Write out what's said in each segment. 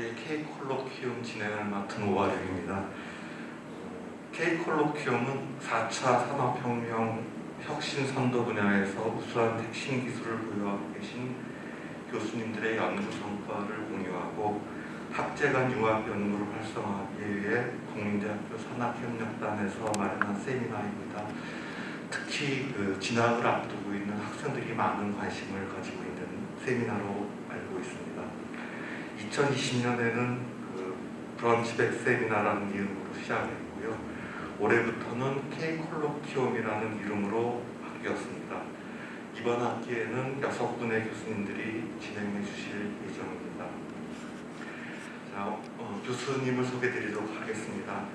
학교의 K-콜로퀴움 진행을 맡은 오하룡입니다. K-콜로퀴움은 4차 산업혁명 혁신 선도 분야에서 우수한 핵심 기술을 보유하고 계신 교수님들의 연구 성과를 공유하고 학제 간 융합 연구를 활성화하기 위해 국민대학교 산학협력단에서 마련한 세미나입니다. 특히 진학을 앞두고 있는 학생들이 많은 관심을 가지고 있는 세미나로 알고 있습니다. 2020년에는 브런치백 세미나라는 이름으로 시작했고요. 올해부터는 K-콜로퀴움이라는 이름으로 바뀌었습니다. 이번 학기에는 6분의 교수님들이 진행해 주실 예정입니다. 자, 교수님을 소개드리도록 하겠습니다.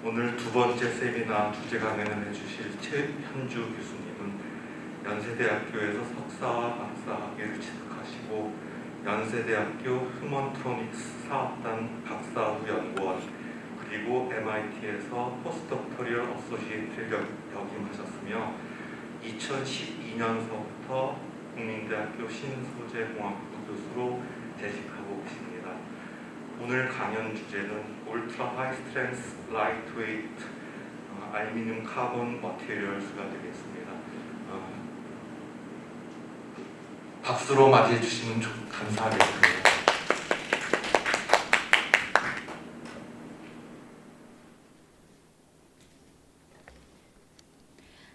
오늘 두 번째 세미나 주제 강연을 해주실 최현주 교수님은 연세대학교에서 석사와 박사 학위를 취득하시고 연세대학교 휴먼트로닉스 사업단 박사후 연구원 그리고 MIT에서 포스트독토리얼 어소시에이트를 역임하셨으며 2012년서부터 국민대학교 신소재공학부 교수로 재직하고 계십니다. 오늘 강연 주제는 울트라 하이 스트렝스 라이트웨이트 알루미늄 카본 머티리얼스가 되겠습니다. 박수로 맞이해 주시면 감사하겠습니다.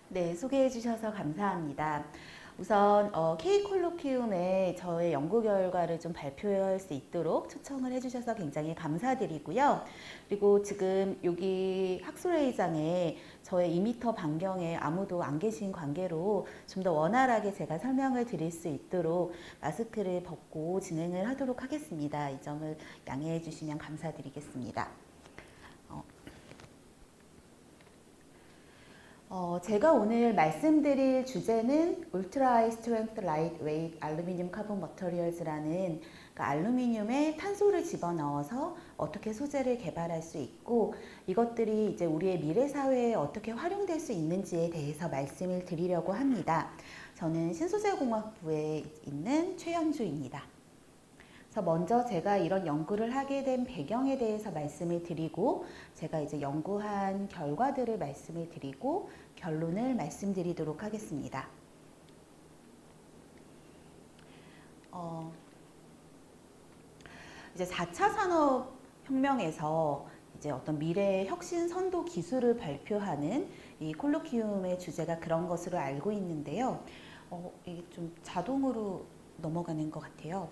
네, 소개해 주셔서 감사합니다. 우선 K-콜로퀴움에 저의 연구 결과를 좀 발표할 수 있도록 초청을 해주셔서 굉장히 감사드리고요. 그리고 지금 여기 학술회의장에 저의 2m 반경에 아무도 안 계신 관계로 좀 더 원활하게 제가 설명을 드릴 수 있도록 마스크를 벗고 진행을 하도록 하겠습니다. 이 점을 양해해 주시면 감사드리겠습니다. 제가 오늘 말씀드릴 주제는 울트라 하이 스트렝스 라이트웨이트 알루미늄 카본 머터리얼즈라는 알루미늄에 탄소를 집어넣어서 어떻게 소재를 개발할 수 있고 이것들이 이제 우리의 미래 사회에 어떻게 활용될 수 있는지에 대해서 말씀을 드리려고 합니다. 저는 신소재공학부에 있는 최현주입니다. 그래서 먼저 제가 이런 연구를 하게 된 배경에 대해서 말씀을 드리고 제가 이제 연구한 결과들을 말씀을 드리고 결론을 말씀드리도록 하겠습니다. 이제 4차 산업혁명에서 이제 어떤 미래의 혁신 선도 기술을 발표하는 이 콜로퀴움의 주제가 그런 것으로 알고 있는데요. 이게 좀 자동으로 넘어가는 것 같아요.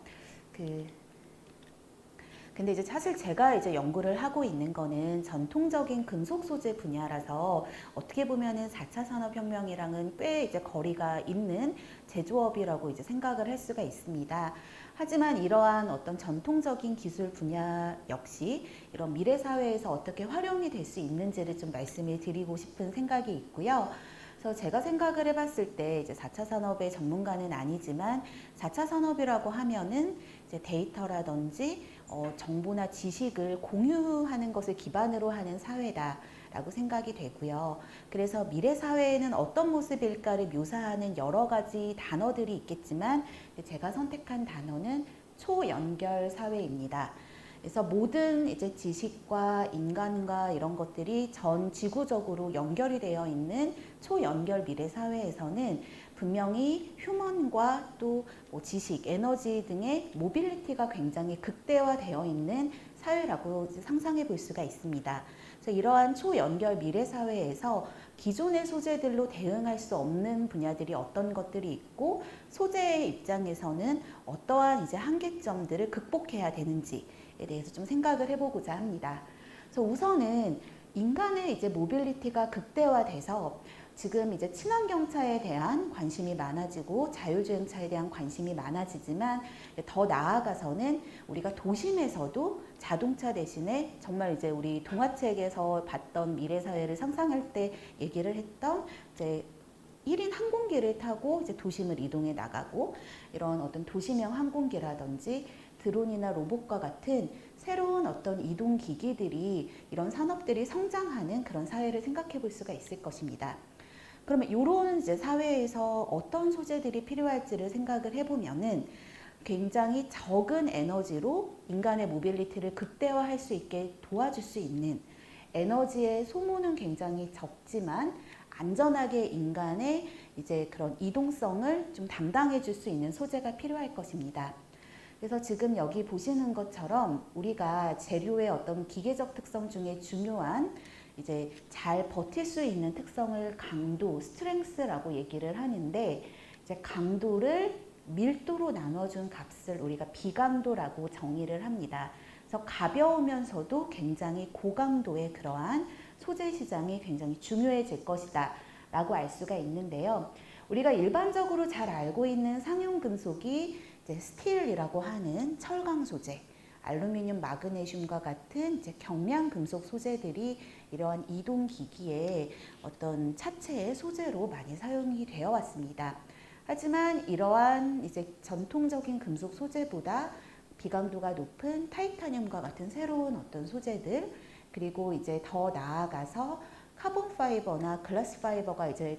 근데 이제 사실 제가 이제 연구를 하고 있는 거는 전통적인 금속 소재 분야라서 어떻게 보면은 4차 산업혁명이랑은 꽤 이제 거리가 있는 제조업이라고 이제 생각을 할 수가 있습니다. 하지만 이러한 어떤 전통적인 기술 분야 역시 이런 미래 사회에서 어떻게 활용이 될 수 있는지를 좀 말씀을 드리고 싶은 생각이 있고요. 그래서 제가 생각을 해봤을 때 이제 4차 산업의 전문가는 아니지만 4차 산업이라고 하면은 이제 데이터라든지 정보나 지식을 공유하는 것을 기반으로 하는 사회다라고 생각이 되고요. 그래서 미래 사회에는 어떤 모습일까를 묘사하는 여러 가지 단어들이 있겠지만 제가 선택한 단어는 초연결 사회입니다. 그래서 모든 이제 지식과 인간과 이런 것들이 전 지구적으로 연결이 되어 있는 초연결 미래 사회에서는 분명히 휴먼과 또 지식, 에너지 등의 모빌리티가 굉장히 극대화되어 있는 사회라고 상상해 볼 수가 있습니다. 그래서 이러한 초연결 미래 사회에서 기존의 소재들로 대응할 수 없는 분야들이 어떤 것들이 있고 소재의 입장에서는 어떠한 이제 한계점들을 극복해야 되는지에 대해서 좀 생각을 해보고자 합니다. 그래서 우선은 인간의 이제 모빌리티가 극대화돼서 지금 이제 친환경차에 대한 관심이 많아지고 자율주행차에 대한 관심이 많아지지만 더 나아가서는 우리가 도심에서도 자동차 대신에 정말 이제 우리 동화책에서 봤던 미래 사회를 상상할 때 얘기를 했던 이제 1인 항공기를 타고 이제 도심을 이동해 나가고 이런 어떤 도시명 항공기라든지 드론이나 로봇과 같은 새로운 어떤 이동 기기들이 이런 산업들이 성장하는 그런 사회를 생각해 볼 수가 있을 것입니다. 그러면 이런 이제 사회에서 어떤 소재들이 필요할지를 생각을 해보면은 굉장히 적은 에너지로 인간의 모빌리티를 극대화할 수 있게 도와줄 수 있는, 에너지의 소모는 굉장히 적지만 안전하게 인간의 이제 그런 이동성을 좀 담당해 줄 수 있는 소재가 필요할 것입니다. 그래서 지금 여기 보시는 것처럼 우리가 재료의 어떤 기계적 특성 중에 중요한 이제 잘 버틸 수 있는 특성을 강도, 스트렝스라고 얘기를 하는데, 이제 강도를 밀도로 나눠준 값을 우리가 비강도라고 정의를 합니다. 그래서 가벼우면서도 굉장히 고강도의 그러한 소재 시장이 굉장히 중요해질 것이다 라고 알 수가 있는데요. 우리가 일반적으로 잘 알고 있는 상용 금속이 이제 스틸이라고 하는 철강 소재, 알루미늄, 마그네슘과 같은 이제 경량 금속 소재들이 이러한 이동 기기의 어떤 차체의 소재로 많이 사용이 되어 왔습니다. 하지만 이러한 이제 전통적인 금속 소재보다 비강도가 높은 타이타늄과 같은 새로운 어떤 소재들, 그리고 이제 더 나아가서 카본 파이버나 글라스 파이버가 이제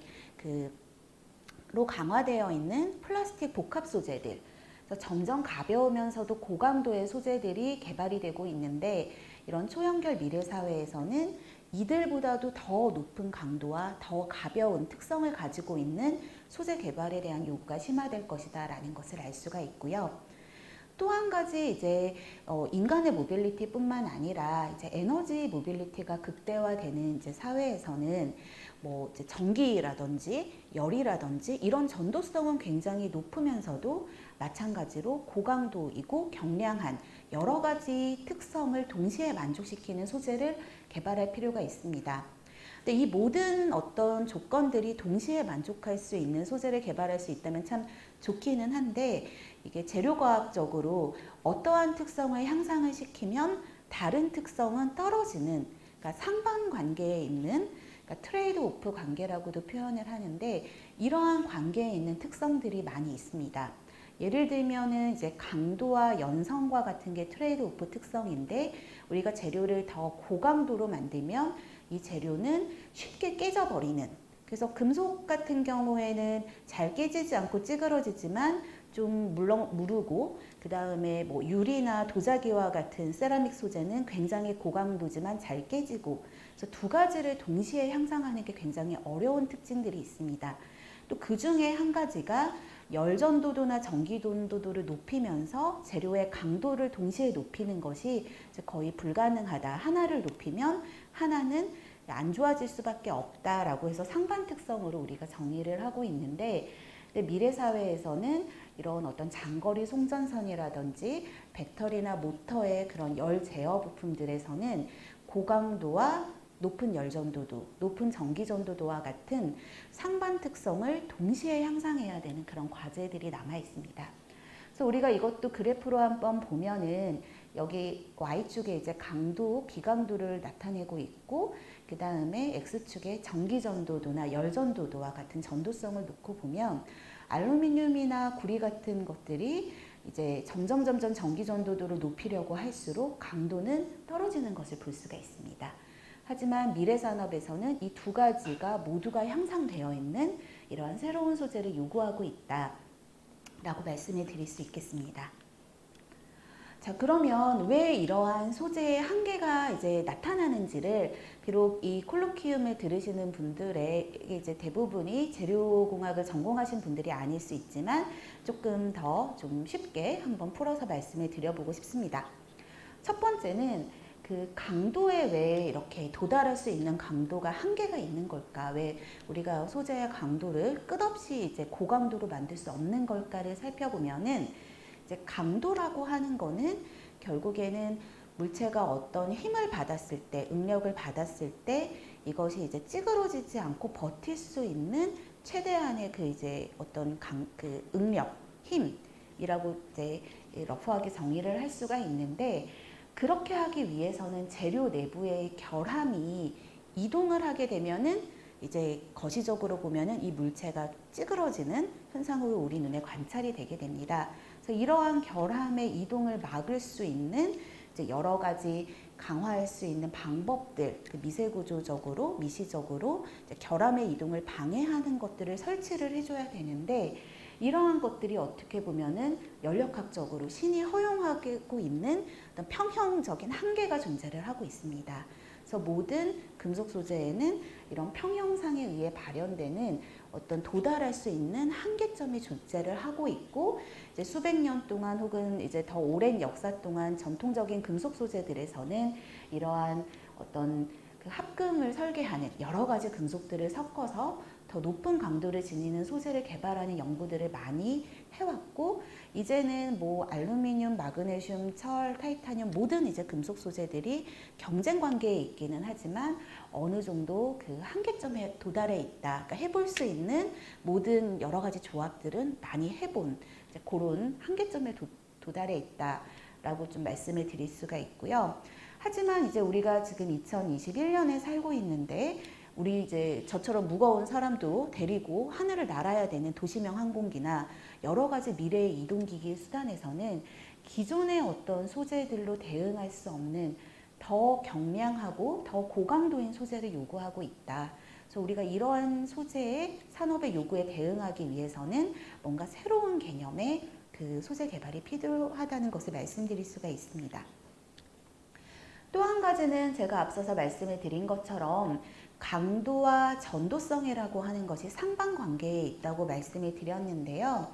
로 강화되어 있는 플라스틱 복합 소재들, 점점 가벼우면서도 고강도의 소재들이 개발이 되고 있는데, 이런 초연결 미래 사회에서는 이들보다도 더 높은 강도와 더 가벼운 특성을 가지고 있는 소재 개발에 대한 요구가 심화될 것이다 라는 것을 알 수가 있고요. 또 한 가지 이제 인간의 모빌리티뿐만 아니라 이제 에너지 모빌리티가 극대화되는 이제 사회에서는 뭐 이제 전기라든지 열이라든지 이런 전도성은 굉장히 높으면서도 마찬가지로 고강도이고 경량한 여러 가지 특성을 동시에 만족시키는 소재를 개발할 필요가 있습니다. 근데 이 모든 어떤 조건들이 동시에 만족할 수 있는 소재를 개발할 수 있다면 참 좋기는 한데, 이게 재료과학적으로 어떠한 특성을 향상을 시키면 다른 특성은 떨어지는, 그러니까 상반관계에 있는, 그러니까 트레이드 오프 관계라고도 표현을 하는데, 이러한 관계에 있는 특성들이 많이 있습니다. 예를 들면은 이제 강도와 연성과 같은 게 트레이드 오프 특성인데, 우리가 재료를 더 고강도로 만들면 이 재료는 쉽게 깨져버리는, 그래서 금속 같은 경우에는 잘 깨지지 않고 찌그러지지만 좀 무르고, 그 다음에 뭐 유리나 도자기와 같은 세라믹 소재는 굉장히 고강도지만 잘 깨지고, 그래서 두 가지를 동시에 향상하는 게 굉장히 어려운 특징들이 있습니다. 또 그 중에 한 가지가 열 전도도나 전기 전도도를 높이면서 재료의 강도를 동시에 높이는 것이 거의 불가능하다. 하나를 높이면 하나는 안 좋아질 수밖에 없다라고 해서 상반 특성으로 우리가 정의를 하고 있는데, 미래 사회에서는 이런 어떤 장거리 송전선이라든지 배터리나 모터의 그런 열 제어 부품들에서는 고강도와 높은 열 전도도, 높은 전기 전도도와 같은 상반 특성을 동시에 향상해야 되는 그런 과제들이 남아 있습니다. 그래서 우리가 이것도 그래프로 한번 보면은 여기 Y축에 이제 강도, 비강도를 나타내고 있고, 그 다음에 X축에 전기 전도도나 열 전도도와 같은 전도성을 놓고 보면 알루미늄이나 구리 같은 것들이 이제 점점 전기 전도도를 높이려고 할수록 강도는 떨어지는 것을 볼 수가 있습니다. 하지만 미래 산업에서는 이 두 가지가 모두가 향상되어 있는 이러한 새로운 소재를 요구하고 있다라고 말씀을 드릴 수 있겠습니다. 자, 그러면 왜 이러한 소재의 한계가 이제 나타나는지를, 비록 이 콜로퀴움을 들으시는 분들의 이제 대부분이 재료공학을 전공하신 분들이 아닐 수 있지만 조금 더 좀 쉽게 한번 풀어서 말씀을 드려보고 싶습니다. 첫 번째는 그 강도에 왜 이렇게 도달할 수 있는 강도가 한계가 있는 걸까? 왜 우리가 소재의 강도를 끝없이 이제 고강도로 만들 수 없는 걸까를 살펴보면은, 이제 강도라고 하는 거는 결국에는 물체가 어떤 힘을 받았을 때, 응력을 받았을 때 이것이 이제 찌그러지지 않고 버틸 수 있는 최대한의 그 이제 어떤 그 응력, 힘이라고 이제 러프하게 정의를 할 수가 있는데, 그렇게 하기 위해서는 재료 내부의 결함이 이동을 하게 되면은 이제 거시적으로 보면은 이 물체가 찌그러지는 현상으로 우리 눈에 관찰이 되게 됩니다. 그래서 이러한 결함의 이동을 막을 수 있는 이제 여러 가지 강화할 수 있는 방법들, 그 미시적으로 이제 결함의 이동을 방해하는 것들을 설치를 해줘야 되는데, 이러한 것들이 어떻게 보면은 연력학적으로 신이 허용하고 있는 어떤 평형적인 한계가 존재를 하고 있습니다. 그래서 모든 금속 소재에는 이런 평형상에 의해 발현되는 어떤 도달할 수 있는 한계점이 존재를 하고 있고, 이제 수백 년 동안 혹은 이제 더 오랜 역사 동안 전통적인 금속 소재들에서는 이러한 어떤 그 합금을 설계하는 여러 가지 금속들을 섞어서 더 높은 강도를 지니는 소재를 개발하는 연구들을 많이 해왔고, 이제는 뭐 알루미늄, 마그네슘, 철, 타이타늄 모든 이제 금속 소재들이 경쟁 관계에 있기는 하지만 어느 정도 그 한계점에 도달해 있다. 그러니까 해볼 수 있는 모든 여러 가지 조합들은 많이 해본 이제 그런 한계점에 도달해 있다라고 좀 말씀을 드릴 수가 있고요. 하지만 이제 우리가 지금 2021년에 살고 있는데, 우리 이제 저처럼 무거운 사람도 데리고 하늘을 날아야 되는 도시명 항공기나 여러 가지 미래의 이동기기 수단에서는 기존의 어떤 소재들로 대응할 수 없는 더 경량하고 더 고강도인 소재를 요구하고 있다. 그래서 우리가 이러한 소재의 산업의 요구에 대응하기 위해서는 뭔가 새로운 개념의 그 소재 개발이 필요하다는 것을 말씀드릴 수가 있습니다. 또 한 가지는 제가 앞서서 말씀을 드린 것처럼 강도와 전도성이라고 하는 것이 상반관계에 있다고 말씀을 드렸는데요.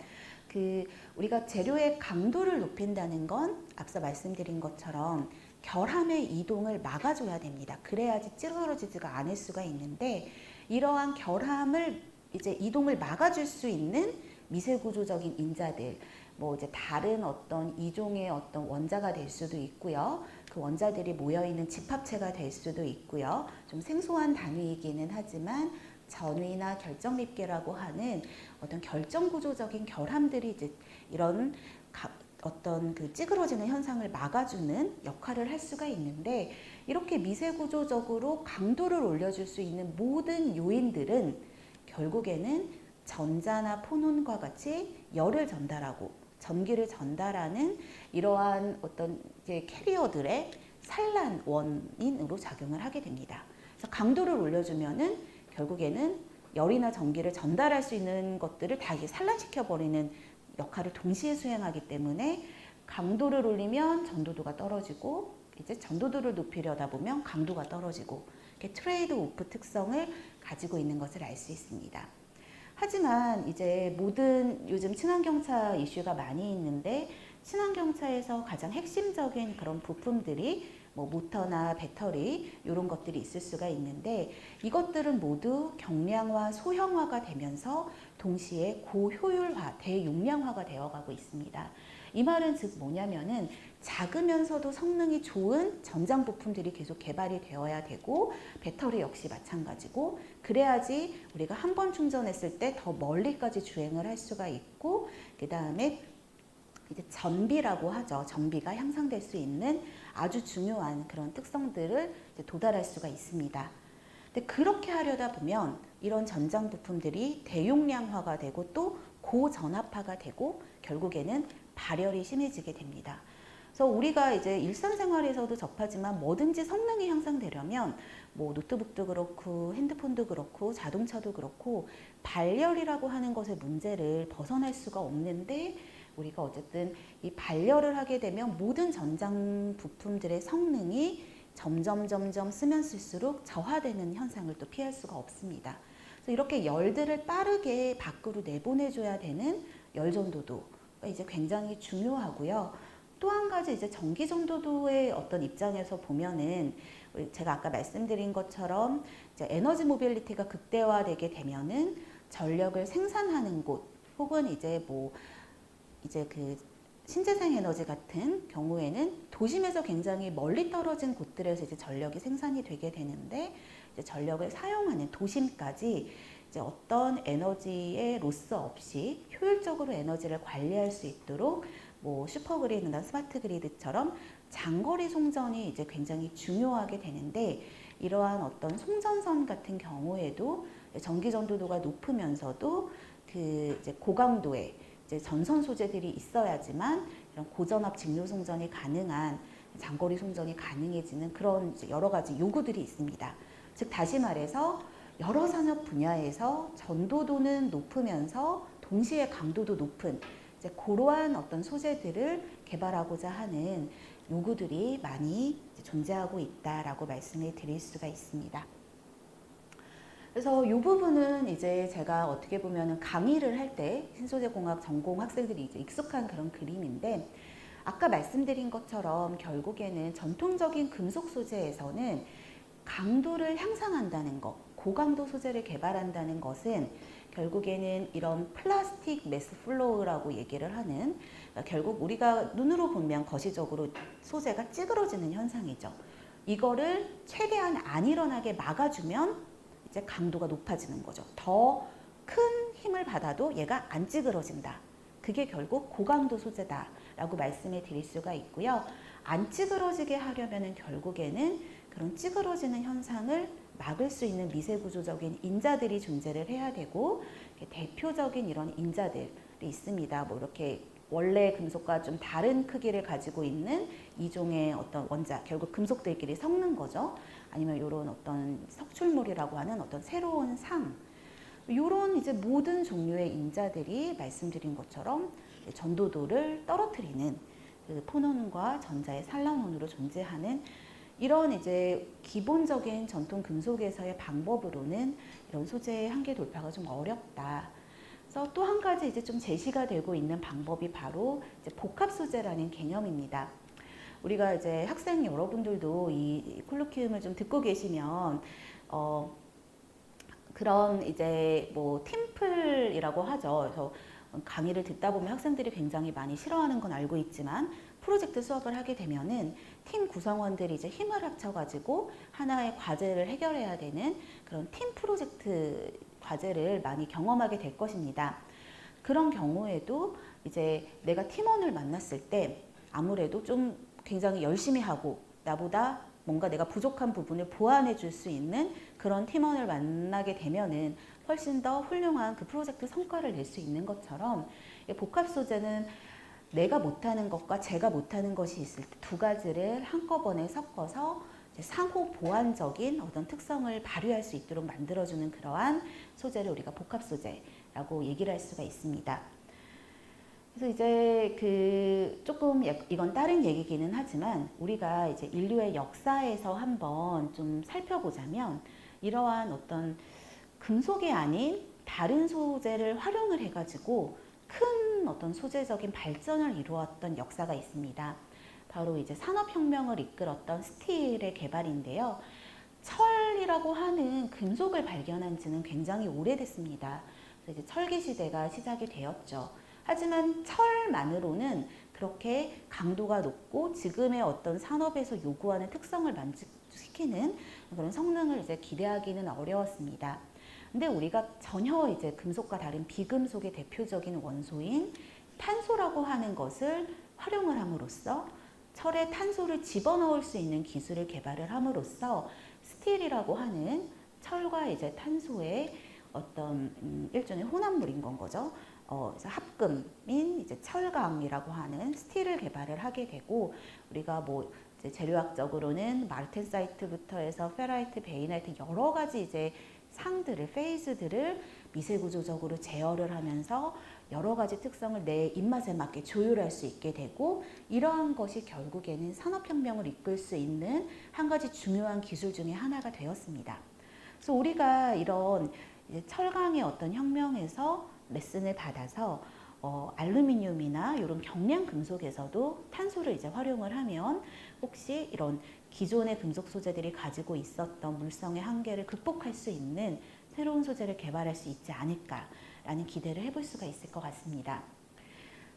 우리가 재료의 강도를 높인다는 건 앞서 말씀드린 것처럼 결함의 이동을 막아줘야 됩니다. 그래야지 찌그러지지가 않을 수가 있는데, 이러한 결함을 이제 이동을 막아줄 수 있는 미세구조적인 인자들, 뭐 이제 다른 어떤 이종의 어떤 원자가 될 수도 있고요. 그 원자들이 모여있는 집합체가 될 수도 있고요. 좀 생소한 단위이기는 하지만 전위나 결정립계라고 하는 어떤 결정구조적인 결함들이 이제 이런 어떤 그 찌그러지는 현상을 막아주는 역할을 할 수가 있는데, 이렇게 미세구조적으로 강도를 올려줄 수 있는 모든 요인들은 결국에는 전자나 폰온과 같이 열을 전달하고 전기를 전달하는 이러한 어떤 캐리어들의 산란 원인으로 작용을 하게 됩니다. 그래서 강도를 올려주면은 결국에는 열이나 전기를 전달할 수 있는 것들을 다 산란시켜 버리는 역할을 동시에 수행하기 때문에, 강도를 올리면 전도도가 떨어지고 이제 전도도를 높이려다 보면 강도가 떨어지고, 이렇게 트레이드 오프 특성을 가지고 있는 것을 알 수 있습니다. 하지만 이제 모든 요즘 친환경차 이슈가 많이 있는데, 친환경차에서 가장 핵심적인 그런 부품들이 뭐 모터나 배터리 이런 것들이 있을 수가 있는데, 이것들은 모두 경량화, 소형화가 되면서 동시에 고효율화, 대용량화가 되어가고 있습니다. 이 말은 즉 뭐냐면은 작으면서도 성능이 좋은 전장 부품들이 계속 개발이 되어야 되고, 배터리 역시 마찬가지고, 그래야지 우리가 한 번 충전했을 때 더 멀리까지 주행을 할 수가 있고, 그 다음에 이제 전비라고 하죠. 전비가 향상될 수 있는 아주 중요한 그런 특성들을 이제 도달할 수가 있습니다. 근데 그렇게 하려다 보면 이런 전장 부품들이 대용량화가 되고 또 고전압화가 되고 결국에는 발열이 심해지게 됩니다. 그래서 우리가 이제 일상생활에서도 접하지만 뭐든지 성능이 향상되려면 뭐 노트북도 그렇고 핸드폰도 그렇고 자동차도 그렇고 발열이라고 하는 것의 문제를 벗어날 수가 없는데, 우리가 어쨌든 이 발열을 하게 되면 모든 전장 부품들의 성능이 점점 쓰면 쓸수록 저하되는 현상을 또 피할 수가 없습니다. 그래서 이렇게 열들을 빠르게 밖으로 내보내줘야 되는 열전도도가 이제 굉장히 중요하고요. 또 한 가지 이제 전기전도도의 어떤 입장에서 보면은, 제가 아까 말씀드린 것처럼 이제 에너지 모빌리티가 극대화되게 되면은 전력을 생산하는 곳, 혹은 이제 그 신재생 에너지 같은 경우에는 도심에서 굉장히 멀리 떨어진 곳들에서 이제 전력이 생산이 되게 되는데, 이제 전력을 사용하는 도심까지 이제 어떤 에너지의 로스 없이 효율적으로 에너지를 관리할 수 있도록 뭐 슈퍼그리드나 스마트 그리드처럼 장거리 송전이 이제 굉장히 중요하게 되는데, 이러한 어떤 송전선 같은 경우에도 전기전도도가 높으면서도 그 이제 고강도의 이제 전선 소재들이 있어야지만 이런 고전압 직류 송전이 가능한 장거리 송전이 가능해지는 그런 이제 여러 가지 요구들이 있습니다. 즉 다시 말해서 여러 산업 분야에서 전도도는 높으면서 동시에 강도도 높은 이제 그러한 어떤 소재들을 개발하고자 하는 요구들이 많이 존재하고 있다라고 말씀을 드릴 수가 있습니다. 그래서 이 부분은 이제 제가 어떻게 보면 강의를 할 때 신소재공학 전공 학생들이 이제 익숙한 그런 그림인데, 아까 말씀드린 것처럼 결국에는 전통적인 금속 소재에서는 강도를 향상한다는 것, 고강도 소재를 개발한다는 것은 결국에는 이런 플라스틱 매스 플로우라고 얘기를 하는, 그러니까 결국 우리가 눈으로 보면 거시적으로 소재가 찌그러지는 현상이죠. 이거를 최대한 안 일어나게 막아주면 이제 강도가 높아지는 거죠. 더 큰 힘을 받아도 얘가 안 찌그러진다. 그게 결국 고강도 소재다라고 말씀을 드릴 수가 있고요. 안 찌그러지게 하려면은 결국에는 그런 찌그러지는 현상을 막을 수 있는 미세구조적인 인자들이 존재를 해야 되고, 대표적인 이런 인자들이 있습니다. 뭐 이렇게 원래 금속과 좀 다른 크기를 가지고 있는 이종의 어떤 원자, 결국 금속들끼리 섞는 거죠. 아니면 이런 어떤 석출물이라고 하는 어떤 새로운 상, 이런 이제 모든 종류의 인자들이 말씀드린 것처럼 전도도를 떨어뜨리는 그 폰원과 전자의 산란원으로 존재하는 이런 이제 기본적인 전통 금속에서의 방법으로는 이런 소재의 한계 돌파가 좀 어렵다. 그래서 또 한 가지 이제 좀 제시가 되고 있는 방법이 바로 이제 복합 소재라는 개념입니다. 우리가 이제 학생 여러분들도 이 콜로퀴움을 좀 듣고 계시면 그런 이제 뭐 팀플이라고 하죠. 그래서 강의를 듣다 보면 학생들이 굉장히 많이 싫어하는 건 알고 있지만, 프로젝트 수업을 하게 되면은 팀 구성원들이 이제 힘을 합쳐가지고 하나의 과제를 해결해야 되는 그런 팀 프로젝트 과제를 많이 경험하게 될 것입니다. 그런 경우에도 이제 내가 팀원을 만났을 때 아무래도 좀 굉장히 열심히 하고 나보다 뭔가 내가 부족한 부분을 보완해 줄 수 있는 그런 팀원을 만나게 되면은 훨씬 더 훌륭한 그 프로젝트 성과를 낼 수 있는 것처럼, 복합 소재는 내가 못하는 것과 제가 못하는 것이 있을 때 두 가지를 한꺼번에 섞어서 상호 보완적인 어떤 특성을 발휘할 수 있도록 만들어주는 그러한 소재를 우리가 복합 소재라고 얘기를 할 수가 있습니다. 그래서 이제 그 조금 이건 다른 얘기기는 하지만, 우리가 이제 인류의 역사에서 한번 좀 살펴보자면 이러한 어떤 금속이 아닌 다른 소재를 활용을 해가지고 큰 어떤 소재적인 발전을 이루었던 역사가 있습니다. 바로 이제 산업혁명을 이끌었던 스틸의 개발인데요. 철이라고 하는 금속을 발견한 지는 굉장히 오래됐습니다. 그래서 이제 철기 시대가 시작이 되었죠. 하지만 철만으로는 그렇게 강도가 높고 지금의 어떤 산업에서 요구하는 특성을 만족시키는 그런 성능을 이제 기대하기는 어려웠습니다. 근데 우리가 전혀 이제 금속과 다른 비금속의 대표적인 원소인 탄소라고 하는 것을 활용을 함으로써 철에 탄소를 집어넣을 수 있는 기술을 개발을 함으로써 스틸이라고 하는 철과 이제 탄소의 어떤 일종의 혼합물인 건 거죠. 그래서 합금인 이제 철강이라고 하는 스틸을 개발을 하게 되고, 우리가 뭐 이제 재료학적으로는 마르텐사이트부터 해서 페라이트, 베이나이트 여러 가지 이제 상들을, 페이즈들을 미세구조적으로 제어를 하면서 여러 가지 특성을 내 입맛에 맞게 조율할 수 있게 되고, 이러한 것이 결국에는 산업혁명을 이끌 수 있는 한 가지 중요한 기술 중에 하나가 되었습니다. 그래서 우리가 이런 이제 철강의 어떤 혁명에서 레슨을 받아서 알루미늄이나 이런 경량 금속에서도 탄소를 이제 활용을 하면 혹시 이런 기존의 금속 소재들이 가지고 있었던 물성의 한계를 극복할 수 있는 새로운 소재를 개발할 수 있지 않을까라는 기대를 해볼 수가 있을 것 같습니다.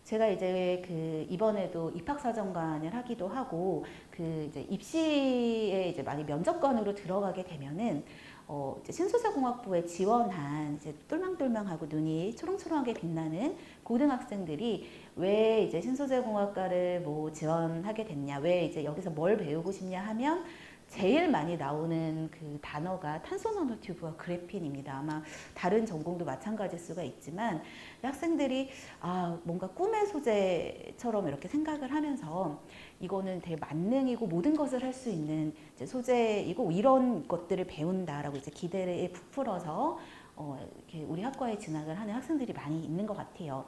제가 이제 그 이번에도 입학사정관을 하기도 하고 그 이제 입시에 이제 많이 면접관으로 들어가게 되면은 이제 신소재공학부에 지원한 이제 똘망똘망하고 눈이 초롱초롱하게 빛나는 고등학생들이 왜 이제 신소재공학과를 뭐 지원하게 됐냐, 왜 이제 여기서 뭘 배우고 싶냐 하면 제일 많이 나오는 그 단어가 탄소 나노튜브와 그래핀입니다. 아마 다른 전공도 마찬가지일 수가 있지만 학생들이 뭔가 꿈의 소재처럼 이렇게 생각을 하면서 이거는 되게 만능이고 모든 것을 할 수 있는 이제 소재이고 이런 것들을 배운다라고 이제 기대에 부풀어서 이렇게 우리 학과에 진학을 하는 학생들이 많이 있는 것 같아요.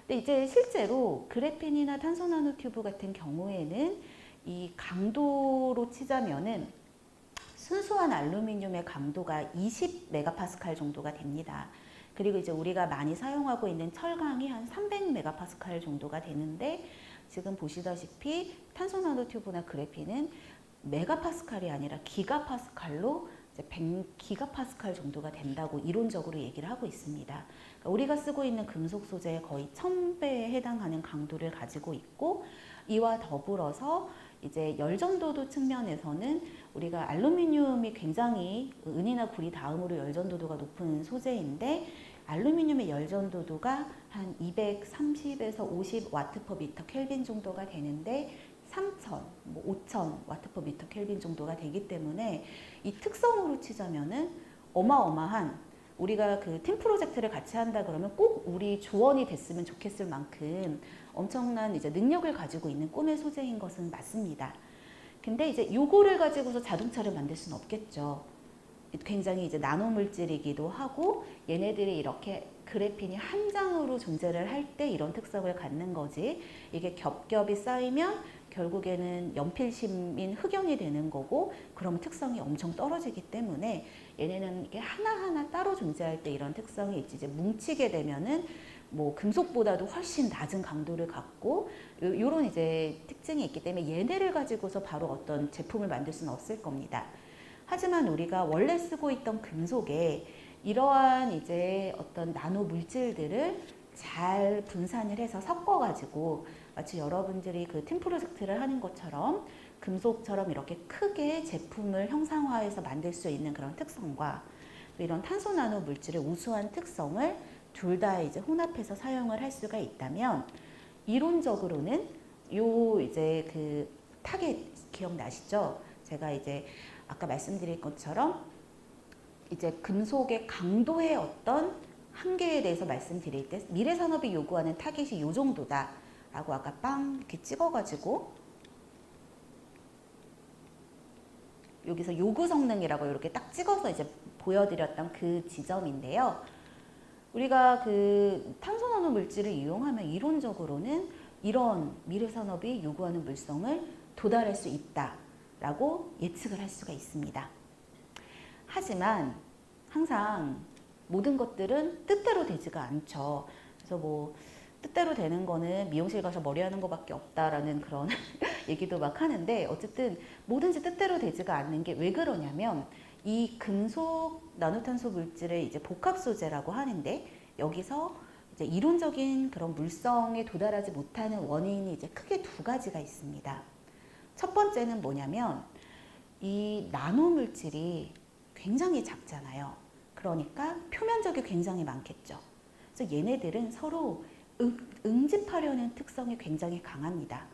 근데 이제 실제로 그래핀이나 탄소 나노튜브 같은 경우에는 이 강도로 치자면은 순수한 알루미늄의 강도가 20메가파스칼 정도가 됩니다. 그리고 이제 우리가 많이 사용하고 있는 철강이 한 300메가파스칼 정도가 되는데 지금 보시다시피 탄소 나노튜브나 그래핀은 메가파스칼이 아니라 기가파스칼로 이제 100기가파스칼 정도가 된다고 이론적으로 얘기를 하고 있습니다. 그러니까 우리가 쓰고 있는 금속 소재의 거의 1000배에 해당하는 강도를 가지고 있고 이와 더불어서 이제 열전도도 측면에서는 우리가 알루미늄이 굉장히 은이나 구리 다음으로 열전도도가 높은 소재인데 알루미늄의 열전도도가 한 230에서 50 와트 퍼 미터 켈빈 정도가 되는데 3000, 5000 와트 퍼 미터 켈빈 정도가 되기 때문에 이 특성으로 치자면은 어마어마한 우리가 그 팀 프로젝트를 같이 한다 그러면 꼭 우리 조언이 됐으면 좋겠을 만큼 엄청난 이제 능력을 가지고 있는 꿈의 소재인 것은 맞습니다. 근데 이제 요거를 가지고서 자동차를 만들 수는 없겠죠. 굉장히 이제 나노 물질이기도 하고 얘네들이 이렇게 그래핀이 한 장으로 존재를 할 때 이런 특성을 갖는 거지. 이게 겹겹이 쌓이면 결국에는 연필심인 흑연이 되는 거고 그럼 특성이 엄청 떨어지기 때문에 얘네는 이게 하나하나 따로 존재할 때 이런 특성이 있지. 이제 뭉치게 되면은 뭐 금속보다도 훨씬 낮은 강도를 갖고 요런 이제 특징이 있기 때문에 얘네를 가지고서 바로 어떤 제품을 만들 수는 없을 겁니다. 하지만 우리가 원래 쓰고 있던 금속에 이러한 이제 어떤 나노 물질들을 잘 분산을 해서 섞어가지고 마치 여러분들이 그 팀 프로젝트를 하는 것처럼 금속처럼 이렇게 크게 제품을 형상화해서 만들 수 있는 그런 특성과 이런 탄소 나노 물질의 우수한 특성을 둘 다 이제 혼합해서 사용을 할 수가 있다면 이론적으로는 요 이제 그 타겟 기억나시죠? 제가 이제 아까 말씀드린 것처럼 이제 금속의 강도의 어떤 한계에 대해서 말씀드릴 때 미래 산업이 요구하는 타겟이 요 정도다 라고 아까 빵 이렇게 찍어가지고 여기서 요구 성능이라고 이렇게 딱 찍어서 이제 보여드렸던 그 지점인데요. 우리가 그 탄소 나노 물질을 이용하면 이론적으로는 이런 미래 산업이 요구하는 물성을 도달할 수 있다라고 예측을 할 수가 있습니다. 하지만 항상 모든 것들은 뜻대로 되지가 않죠. 그래서 뭐 뜻대로 되는 거는 미용실 가서 머리 하는 것밖에 없다라는 그런 얘기도 막 하는데 어쨌든 뭐든지 뜻대로 되지가 않는 게 왜 그러냐면 이 금속 나노탄소 물질을 이제 복합 소재라고 하는데 여기서 이제 이론적인 그런 물성에 도달하지 못하는 원인이 이제 크게 두 가지가 있습니다. 첫 번째는 뭐냐면 이 나노 물질이 굉장히 작잖아요. 그러니까 표면적이 굉장히 많겠죠. 그래서 얘네들은 서로 응집하려는 특성이 굉장히 강합니다.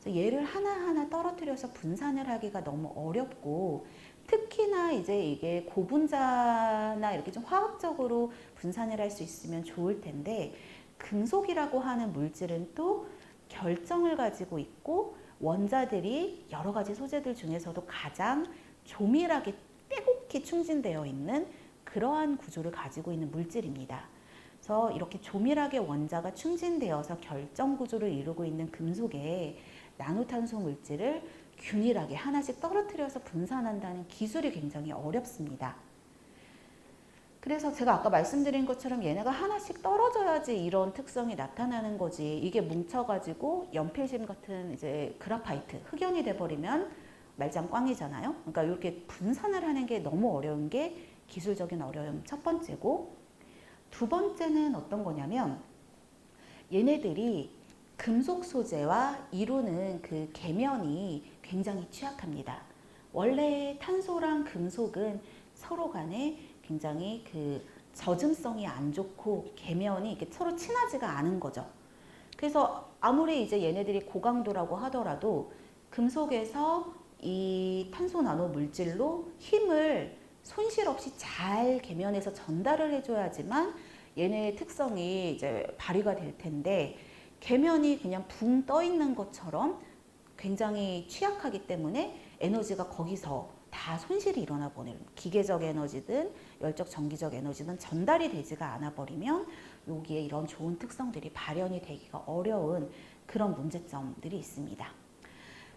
그래서 얘를 하나하나 떨어뜨려서 분산을 하기가 너무 어렵고 특히나 이제 이게 고분자나 이렇게 좀 화학적으로 분산을 할 수 있으면 좋을 텐데 금속이라고 하는 물질은 또 결정을 가지고 있고 원자들이 여러 가지 소재들 중에서도 가장 조밀하게 빼곡히 충진되어 있는 그러한 구조를 가지고 있는 물질입니다. 그래서 이렇게 조밀하게 원자가 충진되어서 결정 구조를 이루고 있는 금속에 나노탄소 물질을 균일하게 하나씩 떨어뜨려서 분산한다는 기술이 굉장히 어렵습니다. 그래서 제가 아까 말씀드린 것처럼 얘네가 하나씩 떨어져야지 이런 특성이 나타나는 거지. 이게 뭉쳐가지고 연필심 같은 이제 그라파이트, 흑연이 돼버리면 말짱 꽝이잖아요. 그러니까 이렇게 분산을 하는 게 너무 어려운 게 기술적인 어려움 첫 번째고, 두 번째는 어떤 거냐면 얘네들이 금속 소재와 이루는 그 계면이 굉장히 취약합니다. 원래 탄소랑 금속은 서로 간에 굉장히 그 젖음성이 안 좋고 계면이 이렇게 서로 친하지가 않은 거죠. 그래서 아무리 이제 얘네들이 고강도라고 하더라도 금속에서 이 탄소 나노 물질로 힘을 손실 없이 잘 계면해서 전달을 해줘야지만 얘네의 특성이 이제 발휘가 될 텐데 계면이 그냥 붕 떠 있는 것처럼 굉장히 취약하기 때문에 에너지가 거기서 다 손실이 일어나 버리는, 기계적 에너지든 열적 전기적 에너지든 전달이 되지가 않아 버리면 여기에 이런 좋은 특성들이 발현이 되기가 어려운 그런 문제점들이 있습니다.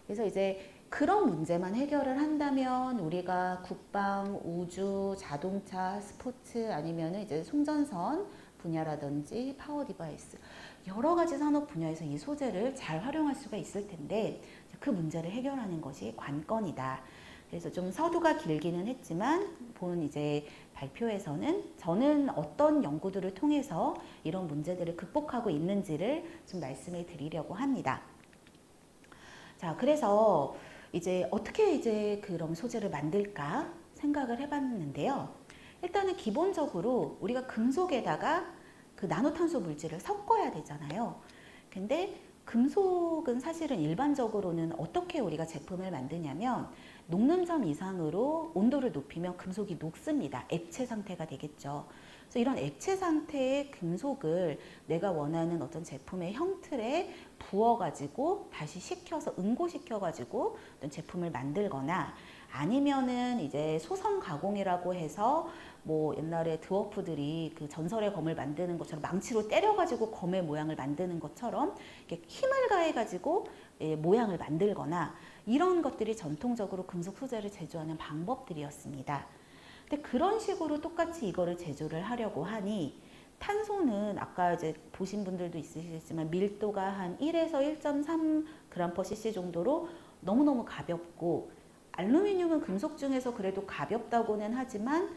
그래서 이제 그런 문제만 해결을 한다면 우리가 국방, 우주, 자동차, 스포츠 아니면은 이제 송전선 분야라든지 파워 디바이스 여러 가지 산업 분야에서 이 소재를 잘 활용할 수가 있을 텐데 그 문제를 해결하는 것이 관건이다. 그래서 좀 서두가 길기는 했지만 본 이제 발표에서는 저는 어떤 연구들을 통해서 이런 문제들을 극복하고 있는지를 좀 말씀을 드리려고 합니다. 자, 그래서 이제 어떻게 이제 그런 소재를 만들까 생각을 해봤는데요. 일단은 기본적으로 우리가 금속에다가 그 나노탄소 물질을 섞어야 되잖아요. 근데 금속은 사실은 일반적으로는 어떻게 우리가 제품을 만드냐면 녹는 점 이상으로 온도를 높이면 금속이 녹습니다. 액체 상태가 되겠죠. 그래서 이런 액체 상태의 금속을 내가 원하는 어떤 제품의 형틀에 부어가지고 다시 식혀서 응고시켜가지고 어떤 제품을 만들거나 아니면은 이제 소성 가공이라고 해서 뭐 옛날에 드워프들이 그 전설의 검을 만드는 것처럼 망치로 때려가지고 검의 모양을 만드는 것처럼 이렇게 힘을 가해가지고 모양을 만들거나 이런 것들이 전통적으로 금속 소재를 제조하는 방법들이었습니다. 근데 그런 식으로 똑같이 이거를 제조를 하려고 하니 탄소는 아까 이제 보신 분들도 있으시겠지만 밀도가 한 1에서 1.3g/cc 정도로 너무너무 가볍고 알루미늄은 금속 중에서 그래도 가볍다고는 하지만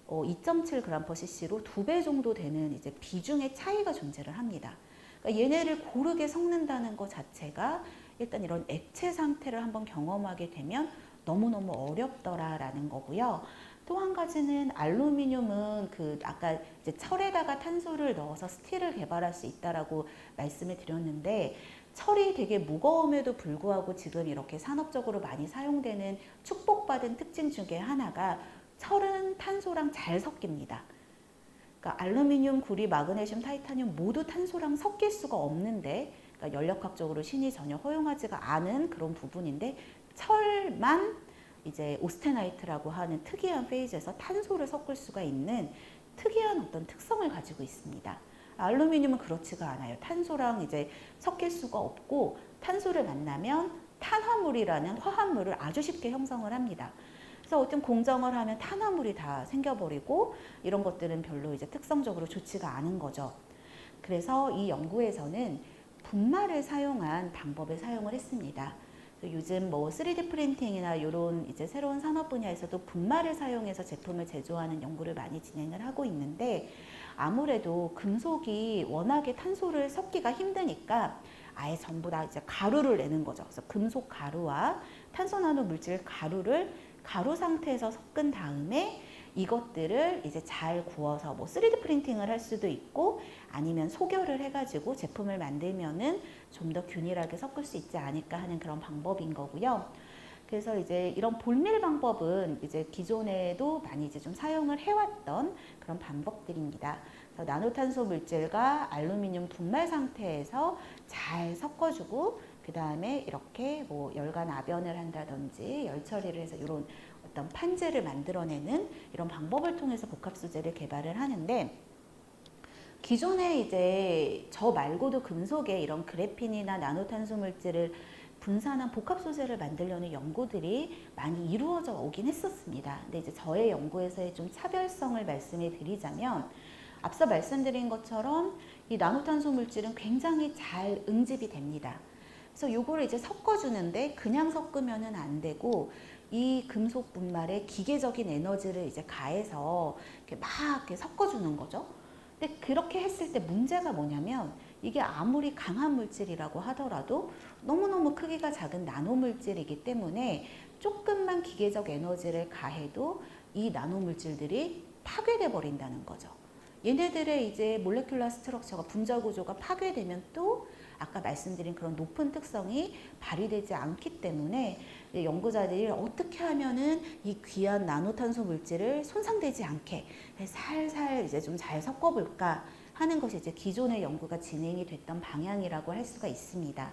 2.7g/cc로 2배 정도 되는 이제 비중의 차이가 존재를 합니다. 그러니까 얘네를 고르게 섞는다는 것 자체가 일단 이런 액체 상태를 한번 경험하게 되면 너무너무 어렵더라라는 거고요. 또 한 가지는 알루미늄은 그 아까 이제 철에다가 탄소를 넣어서 스틸을 개발할 수 있다라고 말씀을 드렸는데 철이 되게 무거움에도 불구하고 지금 이렇게 산업적으로 많이 사용되는 축복받은 특징 중에 하나가 철은 탄소랑 잘 섞입니다. 그러니까 알루미늄, 구리, 마그네슘, 타이타늄 모두 탄소랑 섞일 수가 없는데 그러니까 연력학적으로 신이 전혀 허용하지가 않은 그런 부분인데 철만 이제 오스테나이트라고 하는 특이한 페이지에서 탄소를 섞을 수가 있는 특이한 어떤 특성을 가지고 있습니다. 알루미늄은 그렇지가 않아요. 탄소랑 이제 섞일 수가 없고 탄소를 만나면 탄화물이라는 화합물을 아주 쉽게 형성을 합니다. 그래서 어떤 공정을 하면 탄화물이 다 생겨버리고 이런 것들은 별로 이제 특성적으로 좋지가 않은 거죠. 그래서 이 연구에서는 분말을 사용한 방법을 사용을 했습니다. 요즘 뭐 3D 프린팅이나 이런 이제 새로운 산업 분야에서도 분말을 사용해서 제품을 제조하는 연구를 많이 진행을 하고 있는데 아무래도 금속이 워낙에 탄소를 섞기가 힘드니까 아예 전부 다 이제 가루를 내는 거죠. 그래서 금속 가루와 탄소 나노 물질 가루를 가루 상태에서 섞은 다음에 이것들을 이제 잘 구워서 뭐 3D 프린팅을 할 수도 있고 아니면 소결을 해가지고 제품을 만들면은 좀 더 균일하게 섞을 수 있지 않을까 하는 그런 방법인 거고요. 그래서 이제 이런 볼밀 방법은 이제 기존에도 많이 이제 좀 사용을 해왔던 그런 방법들입니다. 그래서 나노탄소 물질과 알루미늄 분말 상태에서 잘 섞어주고 그 다음에 이렇게 뭐 열간 압연을 한다든지 열 처리를 해서 이런 어떤 판재를 만들어내는 이런 방법을 통해서 복합 소재를 개발을 하는데 기존에 이제 저 말고도 금속에 이런 그래핀이나 나노탄소 물질을 분산한 복합 소재를 만들려는 연구들이 많이 이루어져 오긴 했었습니다. 근데 이제 저의 연구에서의 좀 차별성을 말씀을 드리자면 앞서 말씀드린 것처럼 이 나노탄소 물질은 굉장히 잘 응집이 됩니다. 그래서 요거를 이제 섞어주는데 그냥 섞으면은 안 되고 이 금속 분말에 기계적인 에너지를 이제 가해서 이렇게 막 이렇게 섞어주는 거죠. 근데 그렇게 했을 때 문제가 뭐냐면 이게 아무리 강한 물질이라고 하더라도 너무너무 크기가 작은 나노물질이기 때문에 조금만 기계적 에너지를 가해도 이 나노물질들이 파괴돼 버린다는 거죠. 얘네들의 이제 몰레큘러 스트럭처가 분자 구조가 파괴되면 또 아까 말씀드린 그런 높은 특성이 발휘되지 않기 때문에 연구자들이 어떻게 하면은 이 귀한 나노탄소 물질을 손상되지 않게 살살 이제 좀 잘 섞어볼까 하는 것이 이제 기존의 연구가 진행이 됐던 방향이라고 할 수가 있습니다.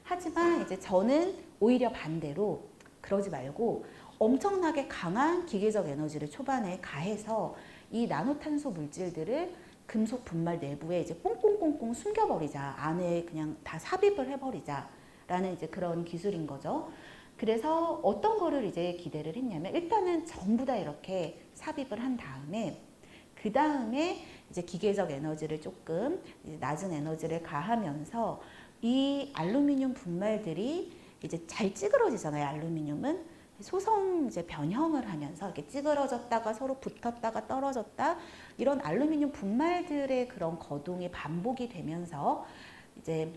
하지만 이제 저는 오히려 반대로 그러지 말고 엄청나게 강한 기계적 에너지를 초반에 가해서 이 나노탄소 물질들을 금속 분말 내부에 이제 꽁꽁꽁꽁 숨겨버리자. 안에 그냥 다 삽입을 해버리자. 라는 이제 그런 기술인 거죠. 그래서 어떤 거를 이제 기대를 했냐면 일단은 전부 다 이렇게 삽입을 한 다음에 그 다음에 이제 기계적 에너지를 조금 이제 낮은 에너지를 가하면서 이 알루미늄 분말들이 이제 잘 찌그러지잖아요. 알루미늄은 소성 이제 변형을 하면서 이렇게 찌그러졌다가 서로 붙었다가 떨어졌다 이런 알루미늄 분말들의 그런 거동이 반복이 되면서 이제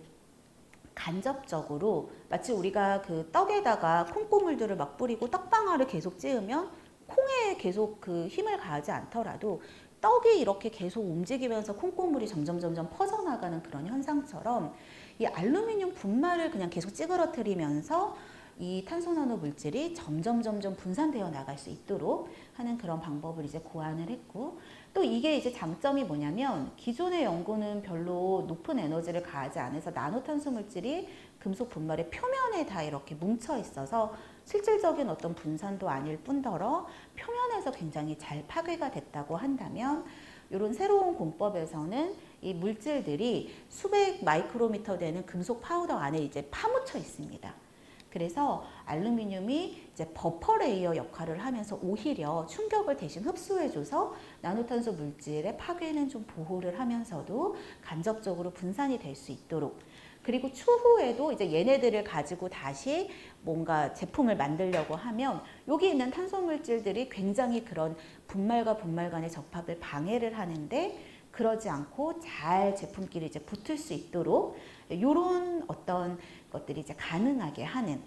간접적으로 마치 우리가 그 떡에다가 콩고물들을 막 뿌리고 떡방아를 계속 찌으면 콩에 계속 그 힘을 가하지 않더라도 떡이 이렇게 계속 움직이면서 콩고물이 점점 퍼져나가는 그런 현상처럼 이 알루미늄 분말을 그냥 계속 찌그러뜨리면서 이 탄소나노 물질이 점점 분산되어 나갈 수 있도록 하는 그런 방법을 이제 고안을 했고 또 이게 이제 장점이 뭐냐면 기존의 연구는 별로 높은 에너지를 가하지 않아서 나노탄소 물질이 금속 분말의 표면에 다 이렇게 뭉쳐 있어서 실질적인 어떤 분산도 아닐 뿐더러 표면에서 굉장히 잘 파괴가 됐다고 한다면 이런 새로운 공법에서는 이 물질들이 수백 마이크로미터 되는 금속 파우더 안에 이제 파묻혀 있습니다. 그래서 알루미늄이 이제 버퍼 레이어 역할을 하면서 오히려 충격을 대신 흡수해줘서 나노탄소 물질의 파괴는 좀 보호를 하면서도 간접적으로 분산이 될 수 있도록 그리고 추후에도 이제 얘네들을 가지고 다시 뭔가 제품을 만들려고 하면 여기 있는 탄소 물질들이 굉장히 그런 분말과 분말 간의 접합을 방해를 하는데 그러지 않고 잘 제품끼리 이제 붙을 수 있도록 이런 어떤 것들이 이제 가능하게 하는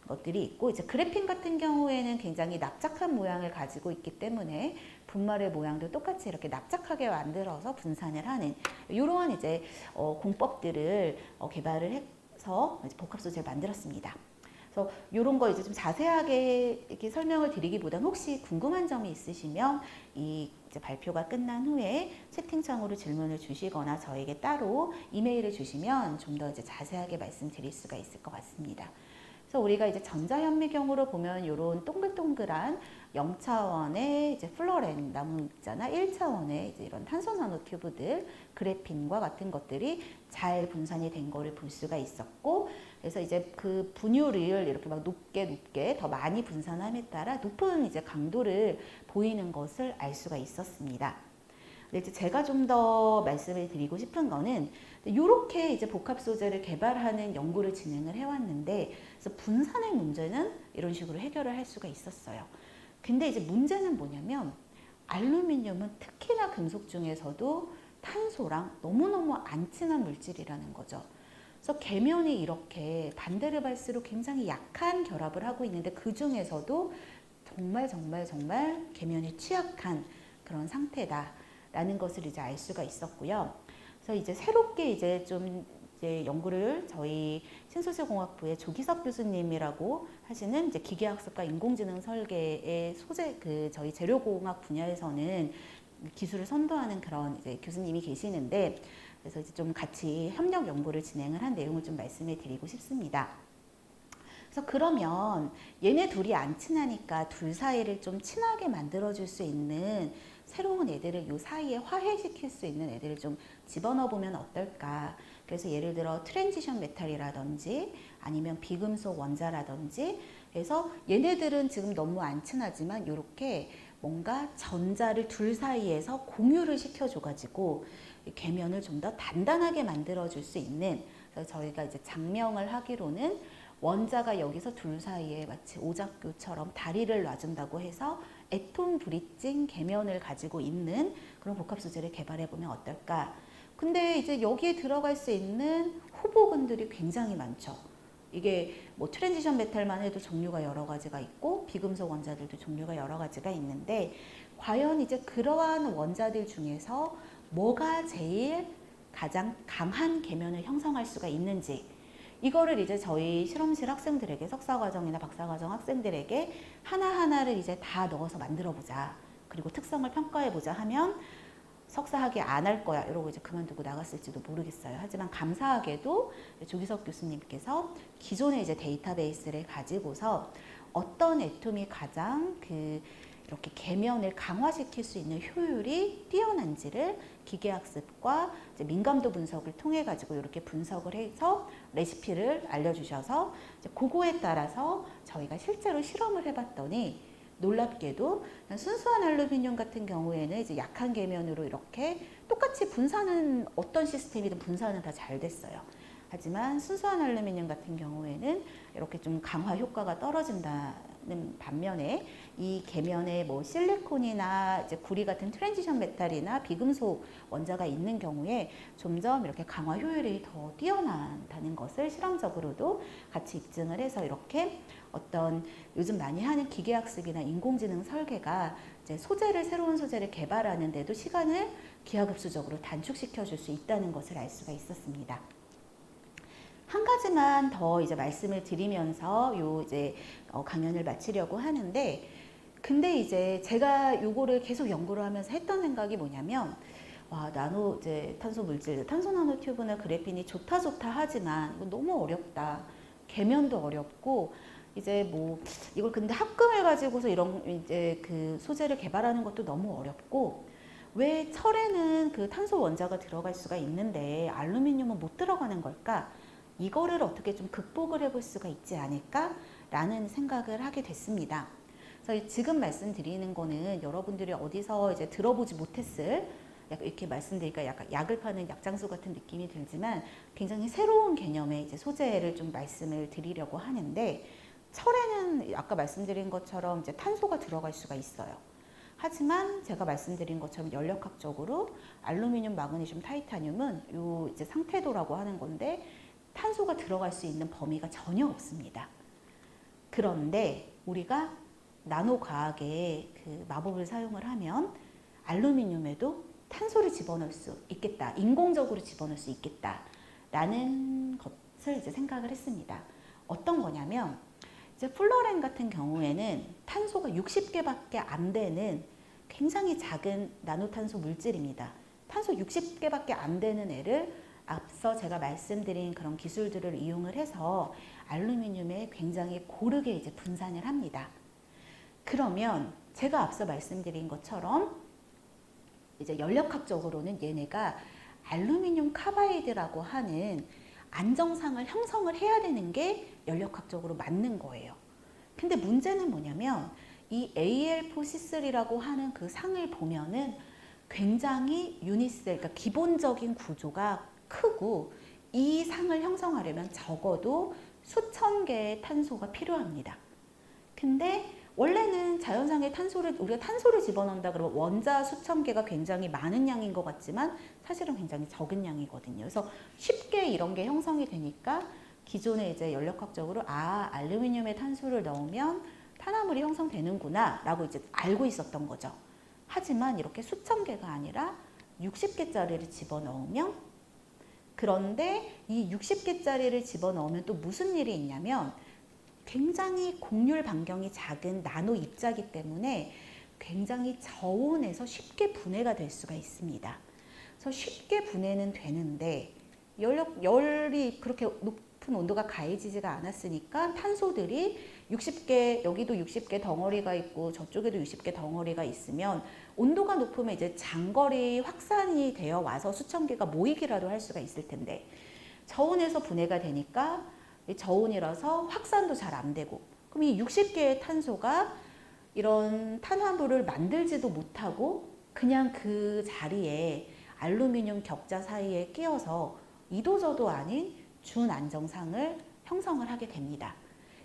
것들이 있고 이제 그래핀 같은 경우에는 굉장히 납작한 모양을 가지고 있기 때문에 분말의 모양도 똑같이 이렇게 납작하게 만들어서 분산을 하는 이러한 이제 공법들을 개발을 해서 이제 복합 소재를 만들었습니다. 그래서 이런 거 이제 좀 자세하게 이렇게 설명을 드리기보다는 혹시 궁금한 점이 있으시면 이 이제 발표가 끝난 후에 채팅창으로 질문을 주시거나 저에게 따로 이메일을 주시면 좀 더 이제 자세하게 말씀드릴 수가 있을 것 같습니다. 그래서 우리가 이제 전자현미경으로 보면 이런 동글동글한 0차원의 이제 플로렌 나무 있잖아. 1차원의 이제 이런 탄소 나노 튜브들, 그래핀과 같은 것들이 잘 분산이 된 거를 볼 수가 있었고, 그래서 이제 그 분율을 이렇게 막 높게 더 많이 분산함에 따라 높은 이제 강도를 보이는 것을 알 수가 있었습니다. 이제 제가 좀 더 말씀을 드리고 싶은 거는 이렇게 이제 복합 소재를 개발하는 연구를 진행을 해왔는데 그래서 분산의 문제는 이런 식으로 해결을 할 수가 있었어요. 근데 이제 문제는 뭐냐면 알루미늄은 특히나 금속 중에서도 탄소랑 너무너무 안 친한 물질이라는 거죠. 그래서 계면이 이렇게 반데르발스로 굉장히 약한 결합을 하고 있는데 그 중에서도 정말 계면이 취약한 그런 상태다라는 것을 이제 알 수가 있었고요. 그래서 이제 새롭게 이제 좀 이제 연구를 저희 신소재공학부의 조기석 교수님이라고 하시는 이제 기계학습과 인공지능 설계의 소재 그 저희 재료공학 분야에서는 기술을 선도하는 그런 이제 교수님이 계시는데 그래서 이제 좀 같이 협력 연구를 진행을 한 내용을 좀 말씀해 드리고 싶습니다. 그래서 그러면 얘네 둘이 안 친하니까 둘 사이를 좀 친하게 만들어줄 수 있는 새로운 애들을 요 사이에 화해시킬 수 있는 애들을 좀 집어넣어 보면 어떨까. 그래서 예를 들어 트랜지션 메탈이라든지 아니면 비금속 원자라든지 그래서 얘네들은 지금 너무 안 친하지만 이렇게 뭔가 전자를 둘 사이에서 공유를 시켜줘가지고 계면을 좀 더 단단하게 만들어줄 수 있는 그래서 저희가 이제 장명을 하기로는 원자가 여기서 둘 사이에 마치 오작교처럼 다리를 놔준다고 해서 애톰 브릿징 계면을 가지고 있는 그런 복합 소재를 개발해 보면 어떨까. 근데 이제 여기에 들어갈 수 있는 후보군들이 굉장히 많죠. 이게 뭐 트랜지션 메탈만 해도 종류가 여러 가지가 있고 비금속 원자들도 종류가 여러 가지가 있는데 과연 이제 그러한 원자들 중에서 뭐가 제일 가장 강한 계면을 형성할 수가 있는지 이거를 이제 저희 실험실 학생들에게 석사과정이나 박사과정 학생들에게 하나하나를 이제 다 넣어서 만들어 보자. 그리고 특성을 평가해 보자 하면 석사학위 안 할 거야 이러고 이제 그만두고 나갔을지도 모르겠어요. 하지만 감사하게도 조기석 교수님께서 기존의 이제 데이터베이스를 가지고서 어떤 애톰이 가장 이렇게 계면을 강화시킬 수 있는 효율이 뛰어난지를 기계학습과 이제 민감도 분석을 통해 가지고 이렇게 분석을 해서 레시피를 알려주셔서 이제 그거에 따라서 저희가 실제로 실험을 해봤더니 놀랍게도 순수한 알루미늄 같은 경우에는 이제 약한 계면으로 이렇게 똑같이 분산은 어떤 시스템이든 분산은 다 잘 됐어요. 하지만 순수한 알루미늄 같은 경우에는 이렇게 좀 강화 효과가 떨어진다는 반면에 이 계면에 뭐 실리콘이나 이제 구리 같은 트랜지션 메탈이나 비금속 원자가 있는 경우에 점점 이렇게 강화 효율이 더 뛰어난다는 것을 실험적으로도 같이 입증을 해서 이렇게 어떤 요즘 많이 하는 기계학습이나 인공지능 설계가 이제 새로운 소재를 개발하는데도 시간을 기하급수적으로 단축시켜 줄 수 있다는 것을 알 수가 있었습니다. 한 가지만 더 이제 말씀을 드리면서 이제 강연을 마치려고 하는데, 근데 이제 제가 요거를 계속 연구를 하면서 했던 생각이 뭐냐면, 와, 나노 이제 탄소 물질, 탄소 나노 튜브나 그래핀이 좋다 하지만 이거 너무 어렵다. 계면도 어렵고 이제 뭐 이걸 근데 합금을 가지고서 이런 이제 그 소재를 개발하는 것도 너무 어렵고, 왜 철에는 그 탄소 원자가 들어갈 수가 있는데 알루미늄은 못 들어가는 걸까? 이거를 어떻게 좀 극복을 해볼 수가 있지 않을까라는 생각을 하게 됐습니다. 그래서 지금 말씀드리는 거는 여러분들이 어디서 이제 들어보지 못했을, 약간 이렇게 말씀드리니까 약간 약을 파는 약장수 같은 느낌이 들지만 굉장히 새로운 개념의 이제 소재를 좀 말씀을 드리려고 하는데, 철에는 아까 말씀드린 것처럼 이제 탄소가 들어갈 수가 있어요. 하지만 제가 말씀드린 것처럼 연력학적으로 알루미늄, 마그네슘, 타이타늄은 요 이제 상태도라고 하는 건데 탄소가 들어갈 수 있는 범위가 전혀 없습니다. 그런데 우리가 나노 과학의 그 마법을 사용을 하면 알루미늄에도 탄소를 집어넣을 수 있겠다. 인공적으로 집어넣을 수 있겠다라는 것을 이제 생각을 했습니다. 어떤 거냐면 이제 플로렌 같은 경우에는 탄소가 60개밖에 안 되는 굉장히 작은 나노탄소 물질입니다. 탄소 60개밖에 안 되는 애를 앞서 제가 말씀드린 그런 기술들을 이용을 해서 알루미늄에 굉장히 고르게 이제 분산을 합니다. 그러면 제가 앞서 말씀드린 것처럼 이제 연력학적으로는 얘네가 알루미늄 카바이드라고 하는 안정상을 형성을 해야 되는 게 연력학적으로 맞는 거예요. 근데 문제는 뭐냐면 이 AL4C3라고 하는 그 상을 보면은 굉장히 유니셀, 그러니까 기본적인 구조가 크고 이 상을 형성하려면 적어도 수천 개의 탄소가 필요합니다. 근데 원래는 자연상의 탄소를, 우리가 탄소를 집어넣는다 그러면 원자 수천 개가 굉장히 많은 양인 것 같지만 사실은 굉장히 적은 양이거든요. 그래서 쉽게 이런 게 형성이 되니까 기존에 이제 연력학적으로 알루미늄에 탄소를 넣으면 탄화물이 형성되는구나 라고 이제 알고 있었던 거죠. 하지만 이렇게 수천 개가 아니라 60개짜리를 집어넣으면, 그런데 이 60개짜리를 집어넣으면 또 무슨 일이 있냐면 굉장히 곡률 반경이 작은 나노 입자이기 때문에 굉장히 저온에서 쉽게 분해가 될 수가 있습니다. 그래서 쉽게 분해는 되는데 열이 그렇게 높은 온도가 가해지지가 않았으니까 탄소들이 60개, 여기도 60개 덩어리가 있고 저쪽에도 60개 덩어리가 있으면 온도가 높으면 이제 장거리 확산이 되어 와서 수천 개가 모이기라도 할 수가 있을 텐데 저온에서 분해가 되니까 저온이라서 확산도 잘 안 되고, 그럼 이 60개의 탄소가 이런 탄화물을 만들지도 못하고 그냥 그 자리에 알루미늄 격자 사이에 끼어서 이도저도 아닌 준안정상을 형성을 하게 됩니다.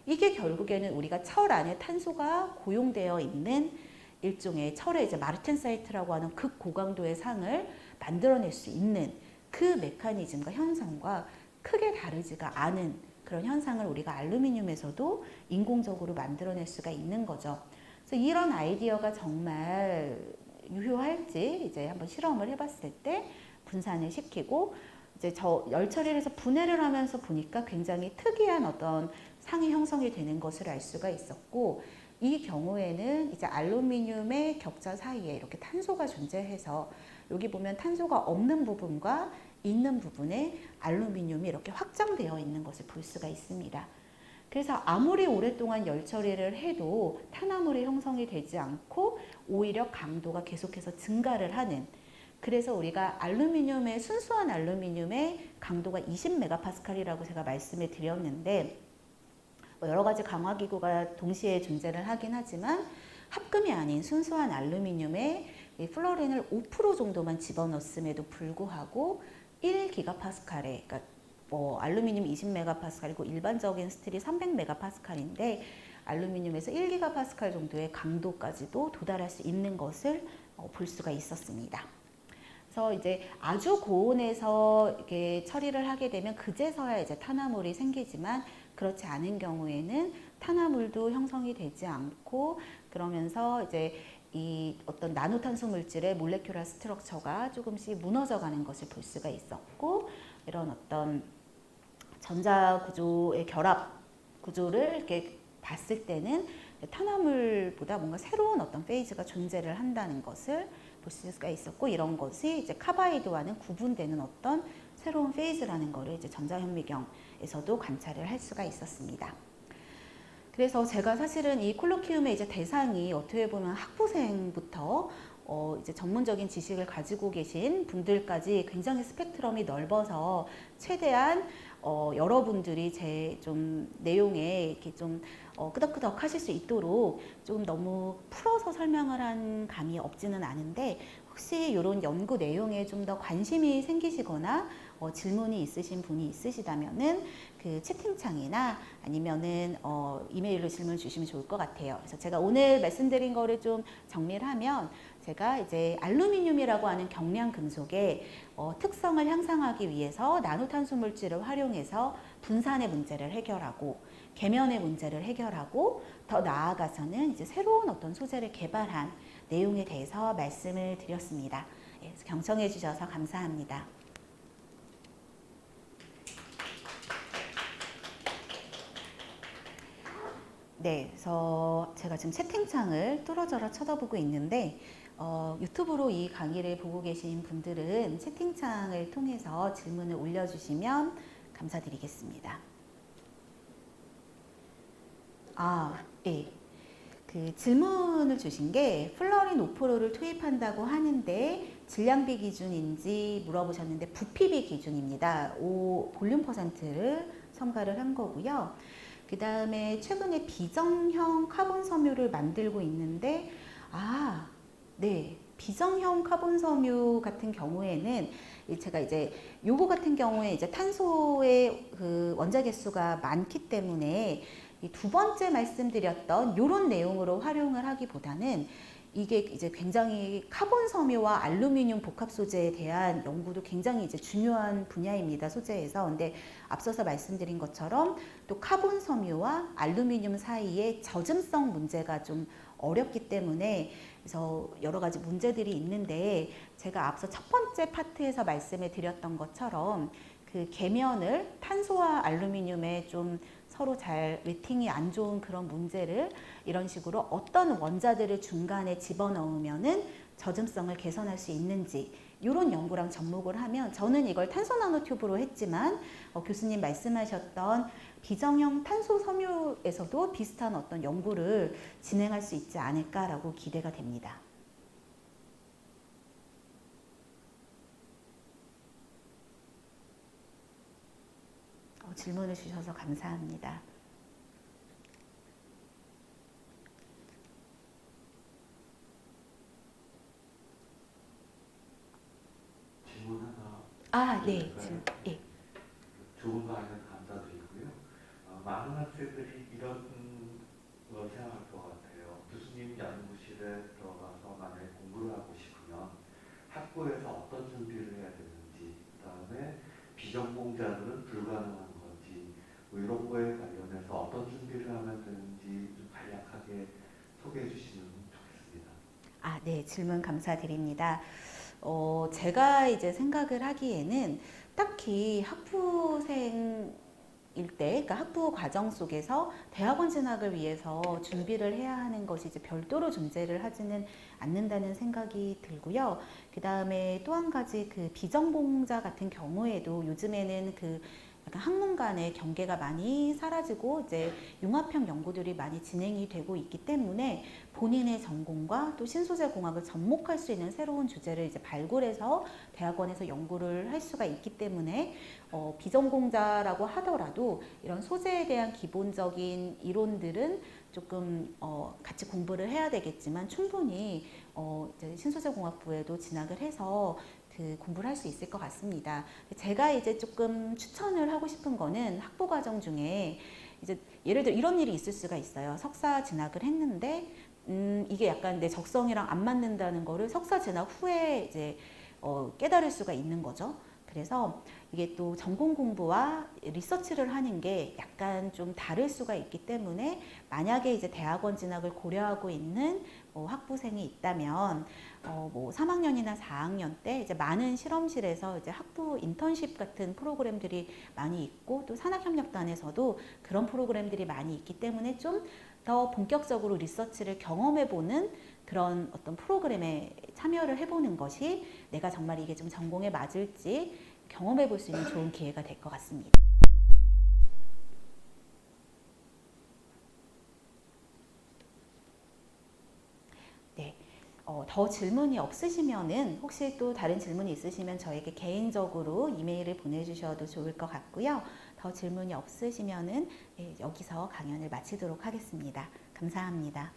이게 결국에는 우리가 철 안에 탄소가 고용되어 있는 일종의 철의 이제 마르텐사이트라고 하는 극고강도의 상을 만들어낼 수 있는 그 메커니즘과 현상과 크게 다르지가 않은 그런 현상을 우리가 알루미늄에서도 인공적으로 만들어낼 수가 있는 거죠. 그래서 이런 아이디어가 정말 유효할지 이제 한번 실험을 해봤을 때 분산을 시키고 이제 열 처리를 해서 분해를 하면서 보니까 굉장히 특이한 어떤 상이 형성이 되는 것을 알 수가 있었고, 이 경우에는 이제 알루미늄의 격자 사이에 이렇게 탄소가 존재해서 여기 보면 탄소가 없는 부분과 있는 부분에 알루미늄이 이렇게 확장되어 있는 것을 볼 수가 있습니다. 그래서 아무리 오랫동안 열 처리를 해도 탄화물이 형성이 되지 않고 오히려 강도가 계속해서 증가를 하는, 그래서 우리가 알루미늄의 순수한 알루미늄의 강도가 20메가파스칼이라고 제가 말씀을 드렸는데 뭐 여러 가지 강화기구가 동시에 존재를 하긴 하지만 합금이 아닌 순수한 알루미늄에 플러린을 5% 정도만 집어넣었음에도 불구하고 1기가파스칼에, 그러니까 뭐 알루미늄 20메가파스칼이고 일반적인 스틸이 300메가파스칼인데 알루미늄에서 1기가파스칼 정도의 강도까지도 도달할 수 있는 것을 볼 수가 있었습니다. 그래서 이제 아주 고온에서 이렇게 처리를 하게 되면 그제서야 이제 탄화물이 생기지만 그렇지 않은 경우에는 탄화물도 형성이 되지 않고 그러면서 이제 이 어떤 나노탄소 물질의 몰레큘러 스트럭처가 조금씩 무너져가는 것을 볼 수가 있었고, 이런 어떤 전자 구조의 결합 구조를 이렇게 봤을 때는 탄화물보다 뭔가 새로운 어떤 페이즈가 존재를 한다는 것을 볼 수가 있었고, 이런 것이 이제 카바이드와는 구분되는 어떤 새로운 페이즈라는 것을 이제 전자현미경에서도 관찰을 할 수가 있었습니다. 그래서 제가 사실은 이 콜로키움의 이제 대상이 어떻게 보면 학부생부터 이제 전문적인 지식을 가지고 계신 분들까지 굉장히 스펙트럼이 넓어서 최대한 여러분들이 제 좀 내용에 이렇게 좀 끄덕끄덕 하실 수 있도록 좀 너무 풀어서 설명을 한 감이 없지는 않은데, 혹시 이런 연구 내용에 좀 더 관심이 생기시거나 질문이 있으신 분이 있으시다면은 그 채팅창이나 아니면은 이메일로 질문 주시면 좋을 것 같아요. 그래서 제가 오늘 말씀드린 거를 좀 정리를 하면, 제가 이제 알루미늄이라고 하는 경량 금속의 특성을 향상하기 위해서 나노탄소 물질을 활용해서 분산의 문제를 해결하고 계면의 문제를 해결하고 더 나아가서는 이제 새로운 어떤 소재를 개발한 내용에 대해서 말씀을 드렸습니다. 경청해 주셔서 감사합니다. 네, 그래서 제가 지금 채팅창을 뚫어져라 쳐다보고 있는데 유튜브로 이 강의를 보고 계신 분들은 채팅창을 통해서 질문을 올려주시면 감사드리겠습니다. 예. 그 질문을 주신 게 플러린 5%를 투입한다고 하는데 질량비 기준인지 물어보셨는데 부피비 기준입니다. 볼륨 퍼센트를 첨가를 한 거고요. 그 다음에 최근에 비정형 카본 섬유를 만들고 있는데 네, 비정형 카본 섬유 같은 경우에는 제가 이제 요거 같은 경우에 이제 탄소의 그 원자 개수가 많기 때문에 이 두 번째 말씀드렸던 요런 내용으로 활용을 하기보다는 이게 이제 굉장히 카본 섬유와 알루미늄 복합 소재에 대한 연구도 굉장히 이제 중요한 분야입니다, 소재에서. 근데 앞서서 말씀드린 것처럼 또 카본 섬유와 알루미늄 사이에 젖음성 문제가 좀 어렵기 때문에, 그래서 여러 가지 문제들이 있는데 제가 앞서 첫 번째 파트에서 말씀을 드렸던 것처럼 그 계면을 탄소와 알루미늄에 좀 서로 잘 매팅이 안 좋은 그런 문제를 이런 식으로 어떤 원자들을 중간에 집어넣으면은 젖음성을 개선할 수 있는지 이런 연구랑 접목을 하면, 저는 이걸 탄소 나노튜브로 했지만 교수님 말씀하셨던 비정형 탄소 섬유에서도 비슷한 어떤 연구를 진행할 수 있지 않을까라고 기대가 됩니다. 질문을 주셔서 감사합니다. 질문 하나. 네. 예. 좋은 강의는 감사드리고요. 많은 학생들이 이런 걸 생각할 것 같아요. 교수님 연구실에 들어가서 만약에 공부를 하고 싶으면 학교에서 어떤 준비를 해야 되는지, 그다음에 비전공자들은 불가능한 건지, 뭐 이런 거에 관련해서 어떤 준비를 하면 되는지 좀 간략하게 소개해 주시면 좋겠습니다. 네, 질문 감사드립니다. 제가 이제 생각을 하기에는 딱히 학부생일 때, 그러니까 학부 과정 속에서 대학원 진학을 위해서 준비를 해야 하는 것이 이제 별도로 존재를 하지는 않는다는 생각이 들고요. 그 다음에 또 한 가지 그 비전공자 같은 경우에도 요즘에는 그 약간 학문 간의 경계가 많이 사라지고 이제 융합형 연구들이 많이 진행이 되고 있기 때문에 본인의 전공과 또 신소재 공학을 접목할 수 있는 새로운 주제를 이제 발굴해서 대학원에서 연구를 할 수가 있기 때문에 비전공자라고 하더라도 이런 소재에 대한 기본적인 이론들은 조금 같이 공부를 해야 되겠지만 충분히 이제 신소재공학부에도 진학을 해서 그 공부를 할 수 있을 것 같습니다. 제가 이제 조금 추천을 하고 싶은 거는 학부 과정 중에 이제 예를 들어 이런 일이 있을 수가 있어요. 석사 진학을 했는데 이게 약간 내 적성이랑 안 맞는다는 거를 석사 진학 후에 이제 깨달을 수가 있는 거죠. 그래서 이게 또 전공 공부와 리서치를 하는 게 약간 좀 다를 수가 있기 때문에 만약에 이제 대학원 진학을 고려하고 있는 학부생이 있다면 뭐 3학년이나 4학년 때 이제 많은 실험실에서 이제 학부 인턴십 같은 프로그램들이 많이 있고 또 산학협력단에서도 그런 프로그램들이 많이 있기 때문에 좀 더 본격적으로 리서치를 경험해보는 그런 어떤 프로그램에 참여를 해보는 것이 내가 정말 이게 좀 전공에 맞을지 경험해 볼 수 있는 좋은 기회가 될 것 같습니다. 네. 더 질문이 없으시면은 혹시 또 다른 질문이 있으시면 저에게 개인적으로 이메일을 보내주셔도 좋을 것 같고요. 더 질문이 없으시면은 여기서 강연을 마치도록 하겠습니다. 감사합니다.